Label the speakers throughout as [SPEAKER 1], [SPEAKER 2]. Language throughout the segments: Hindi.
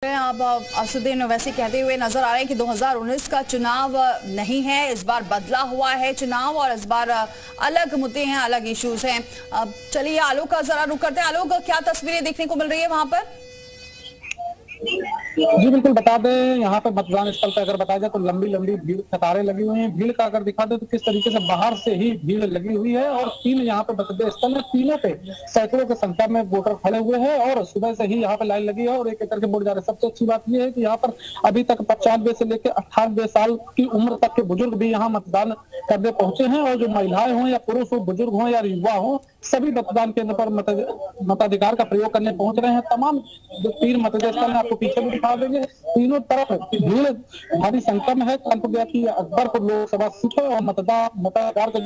[SPEAKER 1] अब असुद्दीन वैसे कहते हुए नजर आ रहे हैं कि 2019 का चुनाव नहीं है, इस बार बदला हुआ है चुनाव और इस बार अलग मुद्दे हैं, अलग इश्यूज हैं। चलिए आलोक का जरा रुक करते हैं। आलोक, क्या तस्वीरें देखने को मिल रही है वहां पर?
[SPEAKER 2] जी बिल्कुल, बता दें यहाँ पे मतदान स्थल पे अगर बताया जाए तो लंबी लंबी भीड़, कतारें लगी हुई हैं। भीड़ का अगर दिखा दे तो किस तरीके से बाहर से ही भीड़ लगी हुई है और तीन यहाँ पे मतदान स्थल है, तीनों पे सैकड़ों की संख्या में वोटर खड़े हुए हैं और सुबह से ही यहाँ पे लाइन लगी है और एक एक करके वोट जा रहे हैं। सबसे अच्छी बात यह है कि यहाँ पर अभी तक 95 से लेकर 98 साल की उम्र तक के बुजुर्ग भी यहाँ मतदान करने पहुंचे हैं और जो महिलाएं हों या पुरुष हो, बुजुर्ग हों या युवा हो, सभी मतदान केंद्र पर मताधिकार का प्रयोग करने पहुंच रहे हैं। तमाम जो तीन मतदान स्थल है आपको पीछे भी दिखा देंगे, तीनों तरफ भीड़ भारी संख्या में है। कानपुर गया की अकबरपुर लोकसभा सीट है और मताधिकार का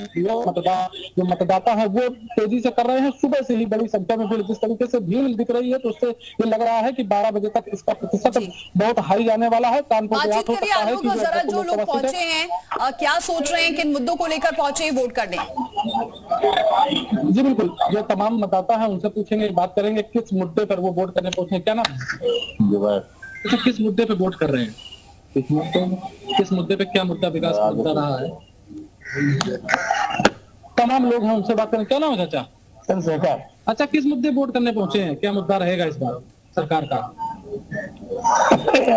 [SPEAKER 2] जो मतदाता है वो तेजी से कर रहे हैं। सुबह से ही बड़ी संख्या में भीड़, जिस तरीके से भीड़ दिख रही है तो उससे ये लग रहा है कि 12 बजे तक इसका प्रतिशत बहुत हाई जाने वाला है। कानपुर
[SPEAKER 1] जरा जो लोग पहुंचे हैं क्या सोच रहे हैं, किन मुद्दों को लेकर पहुंचे वोट करने?
[SPEAKER 2] जी बिल्कुल, जो तमाम मतदाता है उनसे पूछेंगे, बात करेंगे किस मुद्दे पर वो वोट करने पहुंचे। क्या नाम? तो किस मुद्दे पे वोट कर रहे हैं? किस मुद्दे पे, क्या मुद्दा विकास का मुद्दा रहा है? तमाम लोग हैं, उनसे बात करें। क्या नाम है चाचा? चंद्रशेखर। अच्छा, किस मुद्दे वोट करने पहुंचे हैं? क्या मुद्दा रहेगा इस बार सरकार का?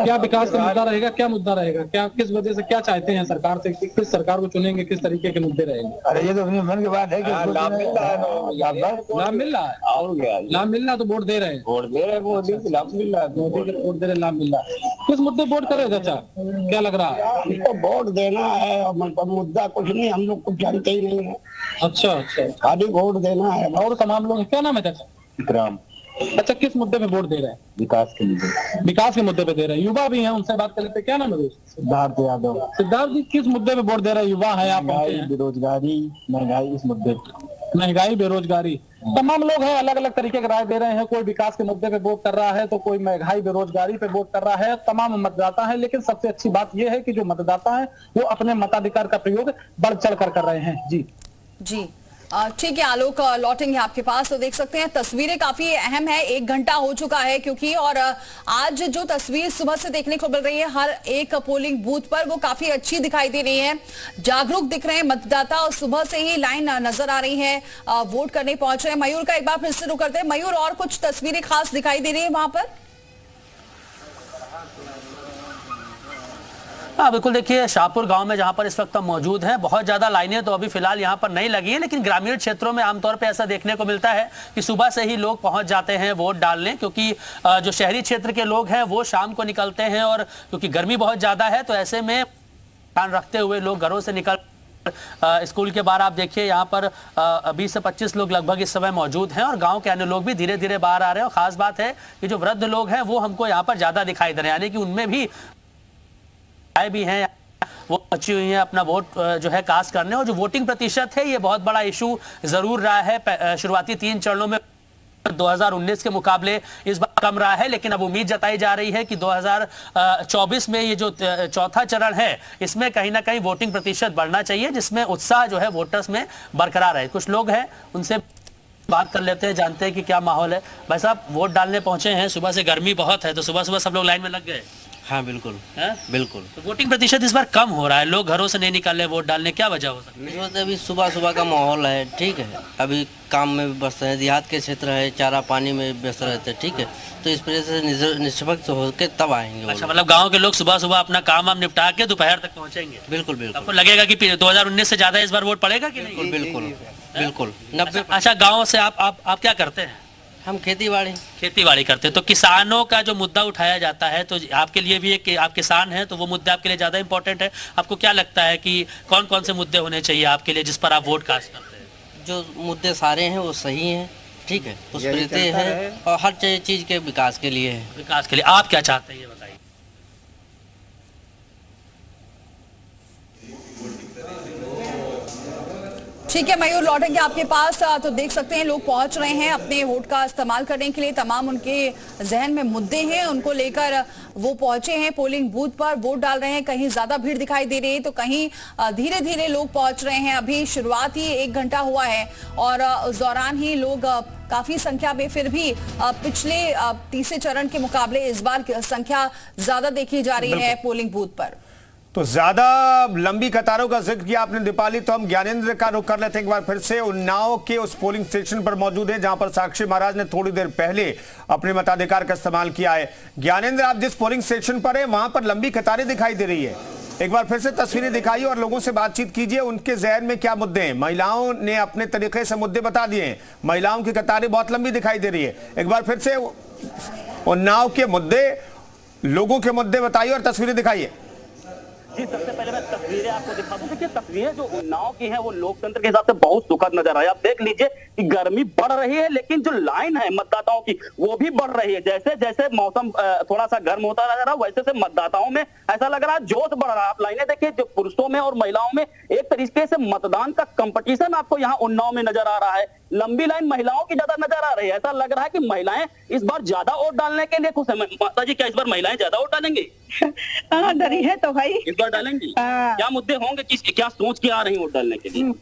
[SPEAKER 2] क्या विकास का मुद्दा रहेगा? क्या मुद्दा रहेगा? क्या किस वजह से क्या चाहते हैं सरकार से? किस सरकार को चुनेंगे? किस तरीके के मुद्दे रहेंगे?
[SPEAKER 3] अरे ये तो अपने मन की बात है कि लाभ मिल रहा है,
[SPEAKER 2] लाभ मिल रहा है
[SPEAKER 3] और क्या
[SPEAKER 2] लाभ मिल रहा तो वोट दे रहे हैं।
[SPEAKER 3] वोट दे रहे हैं, मोदी को लाभ मिल रहा है,
[SPEAKER 2] मोदी के वोट दे रहे, लाभ मिल रहा है। किस मुद्दे वोट करे चाचा? क्या लग रहा है?
[SPEAKER 3] इसको वोट देना है और मुद्दा कुछ नहीं, हम लोग कुछ जानते ही नहीं है।
[SPEAKER 2] अच्छा अच्छा,
[SPEAKER 3] खाली वोट देना है।
[SPEAKER 2] और तमाम लोग, क्या नाम है चाचा?
[SPEAKER 3] विक्रम।
[SPEAKER 2] अच्छा, किस मुद्दे पे वोट दे रहे हैं?
[SPEAKER 3] विकास के लिए।
[SPEAKER 2] विकास के मुद्दे पे दे रहे हैं। युवा भी हैं, उनसे बात कर लेते हैं। क्या नाम है दोस्त?
[SPEAKER 3] सिद्धार्थ यादव।
[SPEAKER 2] सिद्धार्थ जी, किस मुद्दे पे वोट दे रहे हैं? युवा है आप?
[SPEAKER 3] बेरोजगारी, महंगाई, इस मुद्दे पे।
[SPEAKER 2] महंगाई, बेरोजगारी, तमाम लोग हैं, अलग अलग तरीके की राय दे रहे हैं। कोई विकास के मुद्दे पे वोट कर रहा है तो कोई महंगाई, बेरोजगारी पे वोट कर रहा है। तमाम मतदाता है, लेकिन सबसे अच्छी बात यह है कि जो मतदाता है वो अपने मताधिकार का प्रयोग बढ़ चढ़ कर रहे हैं। जी
[SPEAKER 1] जी ठीक है आलोक, लौटेंगे आपके पास। तो देख सकते हैं तस्वीरें काफी अहम है, 1 घंटा हो चुका है क्योंकि, और आज जो तस्वीर सुबह से देखने को मिल रही है हर एक पोलिंग बूथ पर वो काफी अच्छी दिखाई दे रही है। जागरूक दिख रहे हैं मतदाता और सुबह से ही लाइन नजर आ रही है, वोट करने पहुंच रहे हैं। मयूर का एक बार फिर से रुक करते हैं। मयूर, और कुछ तस्वीरें खास दिखाई दे रही है वहां पर?
[SPEAKER 4] हाँ बिल्कुल, देखिए शाहपुर गांव में जहां पर इस वक्त हम मौजूद हैं, बहुत ज़्यादा लाइनें तो अभी फिलहाल यहां पर नहीं लगी हैं, लेकिन ग्रामीण क्षेत्रों में आमतौर पे ऐसा देखने को मिलता है कि सुबह से ही लोग पहुंच जाते हैं वोट डालने, क्योंकि जो शहरी क्षेत्र के लोग हैं वो शाम को निकलते हैं और क्योंकि गर्मी बहुत ज़्यादा है तो ऐसे में ध्यान रखते हुए लोग घरों से निकल स्कूल के बाहर आप देखिए यहाँ पर 20 से 25 लोग लगभग इस समय मौजूद हैं और गांव के अन्य लोग भी धीरे धीरे बाहर आ रहे हैं। और खास बात है कि जो वृद्ध लोग हैं वो हमको यहाँ पर ज़्यादा दिखाई दे रहे हैं, यानी कि उनमें भी हैं, वो बची हुई हैं अपना वोट जो है कास्ट करने। और जो वोटिंग प्रतिशत है ये बहुत बड़ा इशू जरूर रहा है। शुरुआती 3 चरणों में 2019 के मुकाबले इस बार कम रहा है, लेकिन अब उम्मीद जताई जा रही है कि 2024 में ये जो चौथा चरण है इसमें कहीं ना कहीं वोटिंग प्रतिशत बढ़ना चाहिए, जिसमें उत्साह जो है वोटर्स में बरकरार है। कुछ लोग हैं उनसे बात कर लेते हैं, जानते हैं कि क्या माहौल है। भाई साहब, वोट डालने पहुंचे हैं, सुबह से गर्मी बहुत है तो सुबह सुबह सब लोग लाइन में लग गए?
[SPEAKER 5] हाँ बिल्कुल है? बिल्कुल।
[SPEAKER 4] तो वोटिंग प्रतिशत इस बार कम हो रहा है, लोग घरों से नहीं निकल रहे वोट डालने, क्या वजह हो सकती है?
[SPEAKER 5] तो अभी सुबह सुबह का माहौल है, ठीक है, अभी काम में व्यस्त है, देहात के क्षेत्र है, चारा पानी में व्यस्त रहते हैं, ठीक है, तो इस वजह से निष्पक्ष होकर तब आएंगे।
[SPEAKER 4] अच्छा, मतलब गांव के लोग सुबह सुबह अपना काम वाम निपटा के दोपहर तक पहुंचेंगे?
[SPEAKER 5] बिल्कुल बिल्कुल।
[SPEAKER 4] आपको लगेगा कि 2019 से ज्यादा इस बार वोट पड़ेगा कि नहीं?
[SPEAKER 5] बिल्कुल बिल्कुल।
[SPEAKER 4] 90। अच्छा, गाँव से आप क्या करते हैं?
[SPEAKER 5] हम खेती बाड़ी
[SPEAKER 4] करते हैं। तो किसानों का जो मुद्दा उठाया जाता है तो आपके लिए भी एक, आप किसान हैं तो वो मुद्दा आपके लिए ज़्यादा इंपॉर्टेंट है। आपको क्या लगता है कि कौन कौन से मुद्दे होने चाहिए आपके लिए जिस पर आप वोट कास्ट करते हैं?
[SPEAKER 5] जो मुद्दे सारे हैं वो सही हैं, ठीक है, उस पर है और हर चीज़ के विकास के लिए है।
[SPEAKER 4] विकास के लिए आप क्या चाहते हैं ये बताइए?
[SPEAKER 1] ठीक है मयूर, लौटेंगे आपके पास। तो देख सकते हैं लोग पहुंच रहे हैं अपने वोट का इस्तेमाल करने के लिए। तमाम उनके जहन में मुद्दे हैं, उनको लेकर वो पहुंचे हैं पोलिंग बूथ पर, वोट डाल रहे हैं। कहीं ज्यादा भीड़ दिखाई दे रही है तो कहीं धीरे धीरे लोग पहुंच रहे हैं। अभी शुरुआत ही 1 घंटा हुआ है और उस दौरान ही लोग काफी संख्या में, फिर भी पिछले तीसरे चरण के मुकाबले इस बार संख्या ज्यादा देखी जा रही है पोलिंग बूथ पर।
[SPEAKER 6] तो ज्यादा लंबी कतारों का जिक्र किया आपने दीपाली, तो हम ज्ञानेंद्र का रुख कर लेते हैं एक बार फिर से। उन्नाव के उस पोलिंग स्टेशन पर मौजूद है जहां पर साक्षी महाराज ने थोड़ी देर पहले अपने मताधिकार का इस्तेमाल किया है। ज्ञानेंद्र, आप जिस पोलिंग स्टेशन पर है वहां पर लंबी कतारें दिखाई दे रही है, एक बार फिर से तस्वीरें दिखाइए और लोगों से बातचीत कीजिए। उनके जहन में क्या मुद्दे हैं? महिलाओं ने अपने तरीके से मुद्दे बता दिए हैं, महिलाओं की कतारें बहुत लंबी दिखाई दे रही है। एक बार फिर से उन्नाव के मुद्दे, लोगों के मुद्दे बताइए और तस्वीरें दिखाइए।
[SPEAKER 7] जी, सबसे पहले मैं तस्वीरें आपको दिखा दूं। देखिए, तस्वीरें जो उन्नाव की हैं वो लोकतंत्र के हिसाब से बहुत सुखद नजर आए। आप देख लीजिए कि गर्मी बढ़ रही है लेकिन जो लाइन है मतदाताओं की वो भी बढ़ रही है। जैसे जैसे मौसम थोड़ा सा गर्म होता नजर रहा, वैसे से मतदाताओं में ऐसा लग रहा है जोश बढ़ रहा है। आप लाइनें देखिए, जो पुरुषों में और महिलाओं में एक तरीके से मतदान का कंपटीशन आपको यहाँ उन्नाव में नजर आ रहा है। लंबी लाइन महिलाओं की ज्यादा नजर आ रही है। ऐसा लग रहा है कि महिलाएं इस बार ज्यादा वोट डालने के लिए खुश है। माता जी, क्या इस बार महिलाएं ज्यादा वोट डालेंगी?
[SPEAKER 8] हाँ, डरी है तो भाई
[SPEAKER 7] इस बार डालेंगी। क्या मुद्दे होंगे, क्या सोच के आ रही वोट डालने के लिए?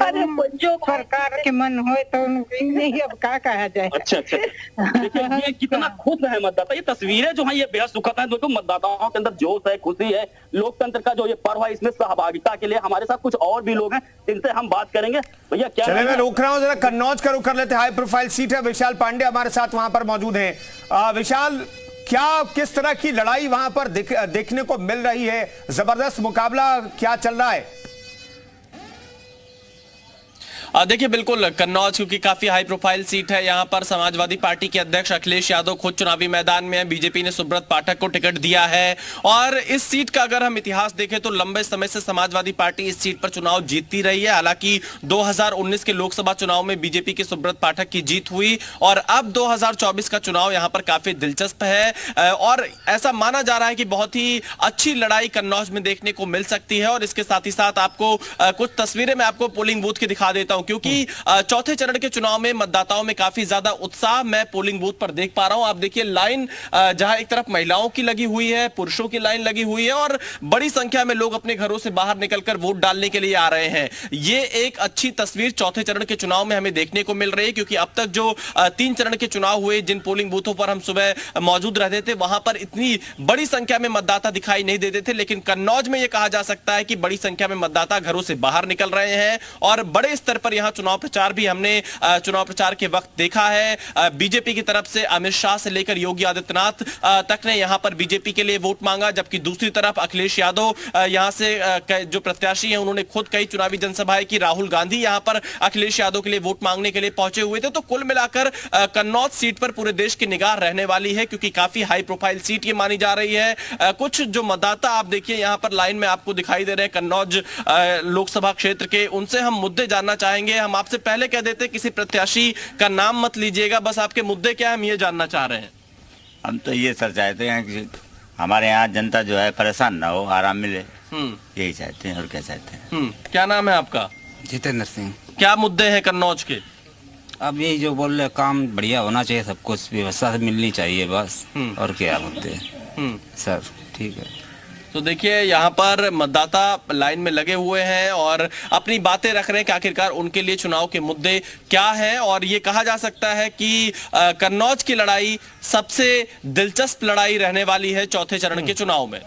[SPEAKER 8] अरे जो सरकार के मन हो तो नहीं, अब क्या कहा जाए।
[SPEAKER 7] अच्छा, देखिए ये कितना खुश है मतदाता। ये तस्वीरें जो है ये बेहद सुखद है। देखो, मतदाताओं के अंदर जोश है, खुशी है। लोकतंत्र का जो ये पर्व है इसमें सहभागिता के लिए हमारे साथ कुछ और भी लोग हैं जिनसे हम बात करेंगे। भैया क्या?
[SPEAKER 6] चलिए, मैं रोक रहा हूं, जरा कन्नौज का रुख कर लेते हैं। हाई प्रोफाइल सीट है, विशाल पांडे हमारे साथ वहां पर मौजूद हैं। विशाल, क्या किस तरह की लड़ाई वहां पर देखने को मिल रही है? जबरदस्त मुकाबला क्या चल रहा है?
[SPEAKER 9] देखिए, बिल्कुल कन्नौज क्योंकि काफी हाई प्रोफाइल सीट है, यहाँ पर समाजवादी पार्टी के अध्यक्ष अखिलेश यादव खुद चुनावी मैदान में है। बीजेपी ने सुब्रत पाठक को टिकट दिया है और इस सीट का अगर हम इतिहास देखें तो लंबे समय से समाजवादी पार्टी इस सीट पर चुनाव जीतती रही है। हालांकि 2019 के लोकसभा चुनाव में बीजेपी के सुब्रत पाठक की जीत हुई और अब 2024 का चुनाव यहाँ पर काफी दिलचस्प है और ऐसा माना जा रहा है कि बहुत ही अच्छी लड़ाई कन्नौज में देखने को मिल सकती है। और इसके साथ ही साथ आपको कुछ तस्वीरें मैं आपको पोलिंग बूथ की दिखा देता हूं, क्योंकि चौथे चरण के चुनाव में मतदाताओं में काफी ज्यादा उत्साह मैं पोलिंग बूथ पर देख पा रहा हूं। आप देखिए, लाइन जहां एक तरफ महिलाओं की लगी हुई है, पुरुषों की लाइन लगी हुई है और बड़ी संख्या में लोग अपने घरों से बाहर निकलकर वोट डालने के लिए आ रहे हैं। ये एक अच्छी तस्वीर चौथे चरण के चुनाव में हमें देखने को मिल रही है, क्योंकि अब तक जो 3 चरण के चुनाव हुए, जिन पोलिंग बूथों पर हम सुबह मौजूद रहते थे, वहां पर इतनी बड़ी संख्या में मतदाता दिखाई नहीं देते थे। लेकिन कन्नौज में यह कहा जा सकता है कि बड़ी संख्या में मतदाता घरों से बाहर निकल रहे हैं और बड़े स्तर पर यहां चुनाव प्रचार भी हमने चुनाव प्रचार के वक्त देखा है। बीजेपी की तरफ से अमित शाह से लेकर योगी आदित्यनाथ तक ने यहां पर बीजेपी के लिए वोट मांगा, जबकि दूसरी तरफ अखिलेश यादव यहां से जो प्रत्याशी हैं उन्होंने खुद कई चुनावी जनसभाएं की। राहुल गांधी यहां पर अखिलेश यादव के लिए वोट मांगने के लिए पहुंचे हुए थे। तो कुल मिलाकर कन्नौज सीट पर पूरे देश की निगाह रहने वाली है, क्योंकि काफी हाई प्रोफाइल सीट ये मानी जा रही है। कुछ जो मतदाता आप देखिए यहां पर लाइन में आपको दिखाई दे रहे हैं कन्नौज लोकसभा क्षेत्र के, उनसे हम मुद्दे जानना चाहेंगे। हम आपसे पहले कह देते किसी प्रत्याशी का नाम मत लीजिएगा, बस आपके मुद्दे क्या है हम ये जानना चाह रहे हैं।
[SPEAKER 10] हम तो ये सर चाहते हैं कि हमारे यहाँ जनता जो है परेशान ना हो, आराम मिले, यही चाहते हैं और क्या चाहते हैं।
[SPEAKER 9] क्या नाम है आपका?
[SPEAKER 11] जितेंद्र सिंह।
[SPEAKER 9] क्या मुद्दे हैं कन्नौज के?
[SPEAKER 11] अब यही जो बोल रहे, काम बढ़िया होना चाहिए, सब कुछ व्यवस्था मिलनी चाहिए बस, और क्या मुद्दे सर। ठीक है,
[SPEAKER 9] तो देखिए यहाँ पर मतदाता लाइन में लगे हुए हैं और अपनी बातें रख रहे हैं कि आखिरकार उनके लिए चुनाव के मुद्दे क्या हैं। और ये कहा जा सकता है कि कन्नौज की लड़ाई सबसे दिलचस्प लड़ाई रहने वाली है चौथे चरण के चुनाव में।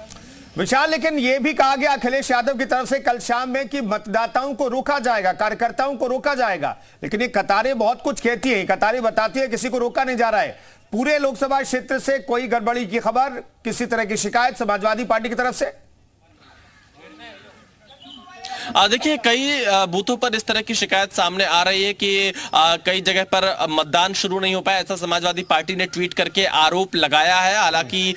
[SPEAKER 6] विशाल, लेकिन यह भी कहा गया अखिलेश यादव की तरफ से कल शाम में कि मतदाताओं को रोका जाएगा, कार्यकर्ताओं को रोका जाएगा, लेकिन ये कतारें बहुत कुछ कहती है, कतारें बताती है किसी को रोका नहीं जा रहा है। पूरे लोकसभा क्षेत्र से कोई गड़बड़ी की खबर, किसी तरह की शिकायत समाजवादी पार्टी की तरफ से?
[SPEAKER 9] देखिए, कई बूथों पर इस तरह की शिकायत सामने आ रही है कि कई जगह पर मतदान शुरू नहीं हो पाया, ऐसा समाजवादी पार्टी ने ट्वीट करके आरोप लगाया है। हालांकि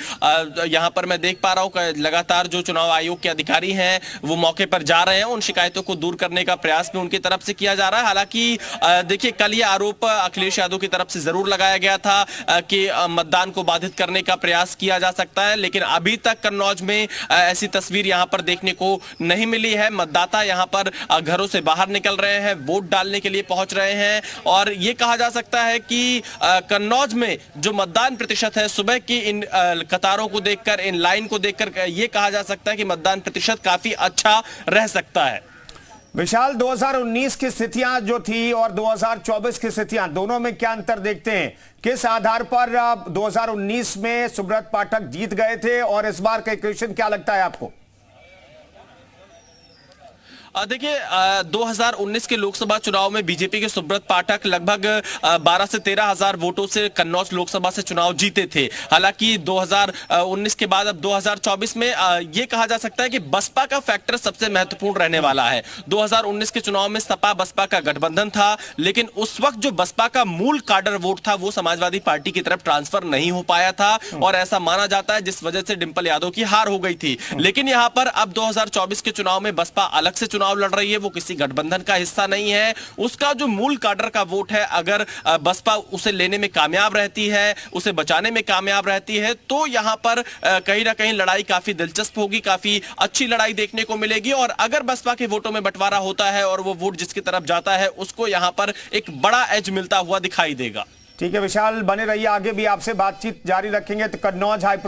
[SPEAKER 9] यहां पर मैं देख पा रहा हूं लगातार जो चुनाव आयोग के अधिकारी हैं वो मौके पर जा रहे हैं, उन शिकायतों को दूर करने का प्रयास भी उनकी तरफ से किया जा रहा है। हालांकि देखिए, कल ये आरोप अखिलेश यादव की तरफ से जरूर लगाया गया था कि मतदान को बाधित करने का प्रयास किया जा सकता है, लेकिन अभी तक कन्नौज में ऐसी तस्वीर यहां पर देखने को नहीं मिली है। मतदाता मतदाता यहाँ पर घरों से बाहर निकल रहे हैं, वोट डालने के लिए पहुंच रहे हैं। और ये कहा जा सकता है कि कन्नौज में जो मतदान प्रतिशत है सुबह की इन कतारों को देखकर, इन लाइन को देखकर ये कहा जा सकता है कि मतदान प्रतिशत काफी अच्छा रह सकता है।
[SPEAKER 6] विशाल, 2019 की स्थितियां जो थी और 2024 की स्थितियां, दोनों में क्या अंतर देखते हैं? किस आधार पर 2019 में सुब्रत पाठक जीत गए थे और इस बार का इक्वेशन क्या लगता है आपको?
[SPEAKER 9] देखिए 2019 के लोकसभा चुनाव में बीजेपी के सुब्रत पाठक लगभग 12 से 13 हजार वोटों से कन्नौज लोकसभा से चुनाव जीते थे। हालांकि 2019 के बाद अब 2024 में ये कहा जा सकता है कि बसपा का फैक्टर सबसे महत्वपूर्ण रहने वाला है। 2019 के चुनाव में सपा बसपा का गठबंधन था, लेकिन उस वक्त जो बसपा का मूल काडर वोट था वो समाजवादी पार्टी की तरफ ट्रांसफर नहीं हो पाया था और ऐसा माना जाता है जिस वजह से डिंपल यादव की हार हो गई थी। लेकिन यहां पर अब 2024 के चुनाव में बसपा अलग से चुनाव लड़ रही है, वो किसी गठबंधन का हिस्सा नहीं है। उसका जो मूल काडर का वोट है, अगर बसपा उसे लेने में कामयाब रहती है, उसे बचाने में कामयाब रहती है, तो यहां पर कहीं ना कहीं लड़ाई काफी दिलचस्प होगी, काफी अच्छी लड़ाई देखने को मिलेगी। और अगर बसपा के वोटों में बंटवारा होता है और वो वोट जिसकी तरफ जाता है उसको यहां पर एक बड़ा एज मिलता हुआ दिखाई देगा।
[SPEAKER 6] ठीक है विशाल, बने रहिए, आगे भी आपसे बातचीत जारी रखेंगे। तो कन्नौज हाई